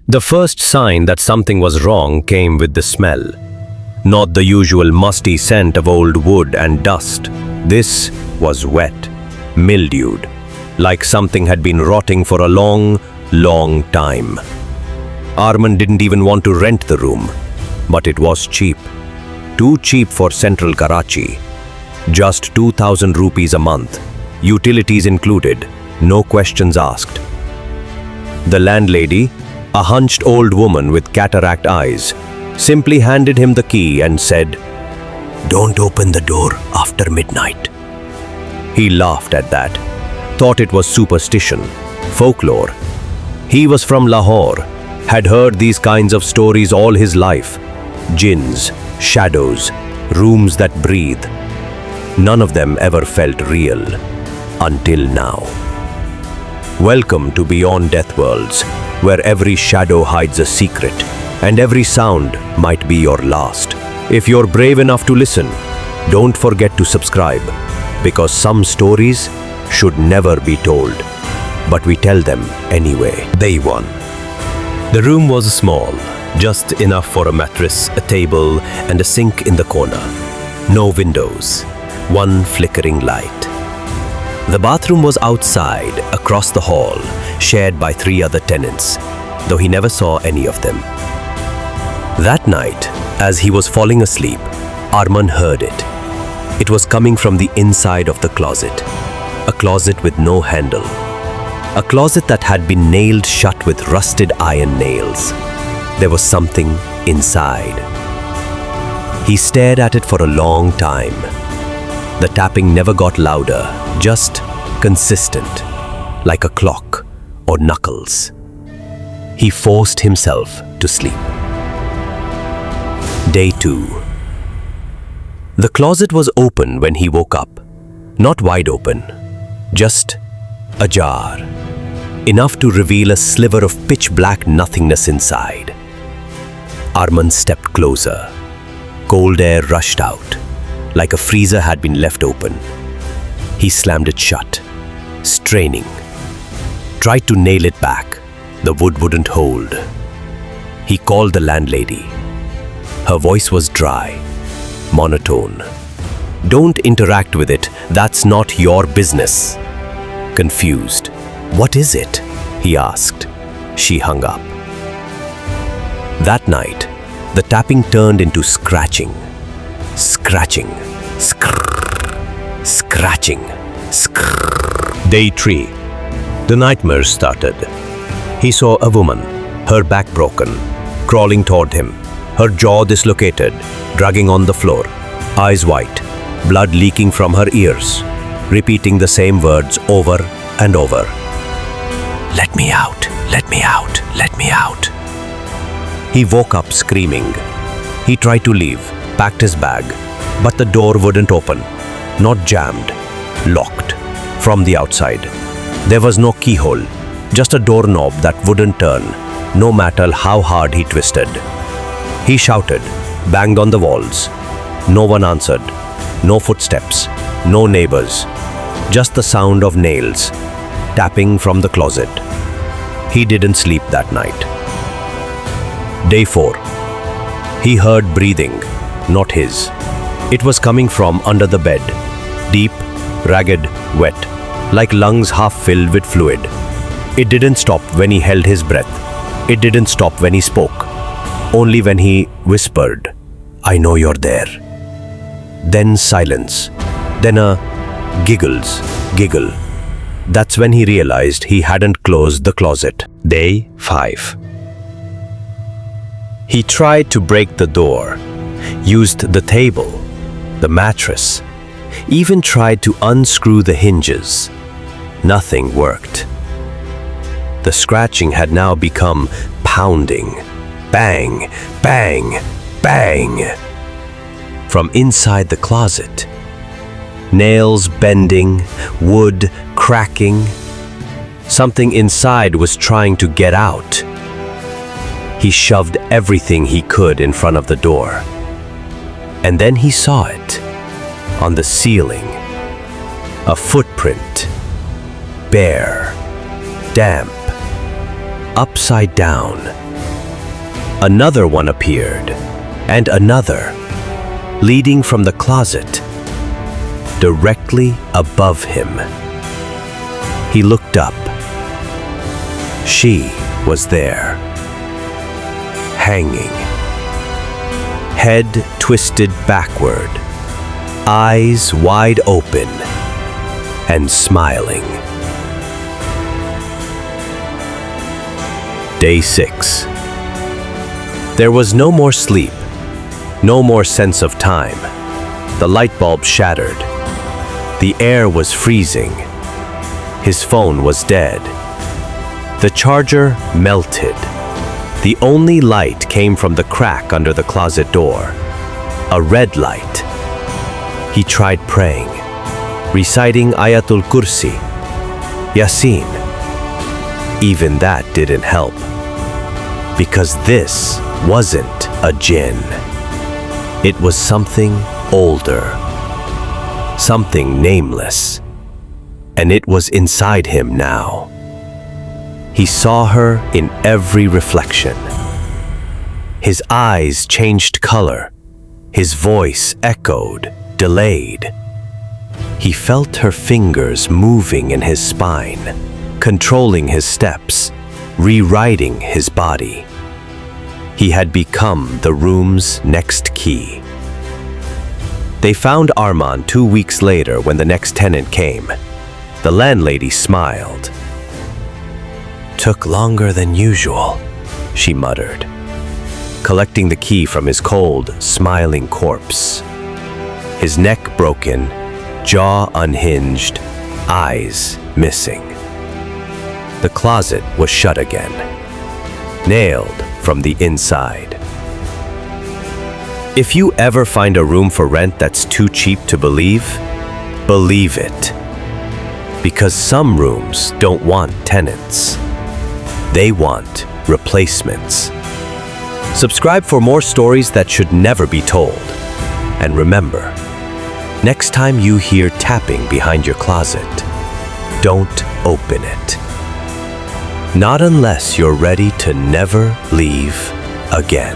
The first sign that something was wrong came with the smell. Not the usual musty scent of old wood and dust. This was wet, mildewed, like something had been rotting for a long, long time. Arman didn't even want to rent the room, but it was cheap. Too cheap for central Karachi. Just 2,000 rupees a month, utilities included, no questions asked. The landlady, a hunched old woman with cataract eyes, simply handed him the key and said, "Don't open the door after midnight." He laughed at that, thought it was superstition, folklore. He was from Lahore, had heard these kinds of stories all his life. Jinns, shadows, rooms that breathe. None of them ever felt real, until now. Welcome to Beyond Death Worlds, where every shadow hides a secret, and every sound might be your last. If you're brave enough to listen, don't forget to subscribe, because some stories should never be told, but we tell them anyway. Day 1. The room was small, just enough for a mattress, a table, and a sink in the corner. No windows, one flickering light. The bathroom was outside, across the hall, shared by 3 other tenants, though he never saw any of them. That night, as he was falling asleep, Arman heard it. It was coming from the inside of the closet. A closet with no handle. A closet that had been nailed shut with rusted iron nails. There was something inside. He stared at it for a long time. The tapping never got louder, just consistent, like a clock or knuckles. He forced himself to sleep. Day 2. The closet was open when he woke up. Not wide open, just ajar. Enough to reveal a sliver of pitch-black nothingness inside. Arman stepped closer. Cold air rushed out, like a freezer had been left open. He slammed it shut, straining. Tried to nail it back. The wood wouldn't hold. He called the landlady. Her voice was dry, monotone. "Don't interact with it. That's not your business." Confused. "What is it?" he asked. She hung up. That night, the tapping turned into scratching. Scratching. Skrrr. Scratching. Skrrr. Day 3. The nightmares started. He saw a woman, her back broken, crawling toward him, her jaw dislocated, dragging on the floor, eyes white, blood leaking from her ears, repeating the same words over and over. "Let me out, let me out, let me out." He woke up screaming. He tried to leave, packed his bag, but the door wouldn't open. Not jammed, locked, from the outside. There was no keyhole, just a doorknob that wouldn't turn, no matter how hard he twisted. He shouted, banged on the walls. No one answered. No footsteps, no neighbors. Just the sound of nails, tapping from the closet. He didn't sleep that night. Day 4. He heard breathing, not his. It was coming from under the bed, deep, ragged, wet, like lungs half filled with fluid. It didn't stop when he held his breath. It didn't stop when he spoke. Only when he whispered, "I know you're there." Then silence. Then a giggle. That's when he realized he hadn't closed the closet. Day 5. He tried to break the door, used the table, the mattress, even tried to unscrew the hinges. Nothing worked. The scratching had now become pounding. Bang, bang, bang. From inside the closet. Nails bending, wood cracking. Something inside was trying to get out. He shoved everything he could in front of the door. And then he saw it. On the ceiling. A footprint. Bare. Damp. Upside down. Another one appeared, and another, leading from the closet, directly above him. He looked up. She was there, hanging, head twisted backward, eyes wide open, and smiling. Day 6. There was no more sleep, no more sense of time. The light bulb shattered. The air was freezing. His phone was dead. The charger melted. The only light came from the crack under the closet door. A red light. He tried praying, reciting Ayatul Kursi, Yasin. Even that didn't help. Because this wasn't a jinn. It was something older, something nameless, and it was inside him now. He saw her in every reflection. His eyes changed color. His voice echoed, delayed. He felt her fingers moving in his spine, controlling his steps, rewriting his body. He had become the room's next key. They found Arman 2 weeks later when the next tenant came. The landlady smiled. "Took longer than usual," she muttered, collecting the key from his cold, smiling corpse. His neck broken, jaw unhinged, eyes missing. The closet was shut again, nailed from the inside. If you ever find a room for rent that's too cheap to believe it. Because some rooms don't want tenants. They want replacements. Subscribe for more stories that should never be told. And remember, next time you hear tapping behind your closet, don't open it. Not unless you're ready to never leave again.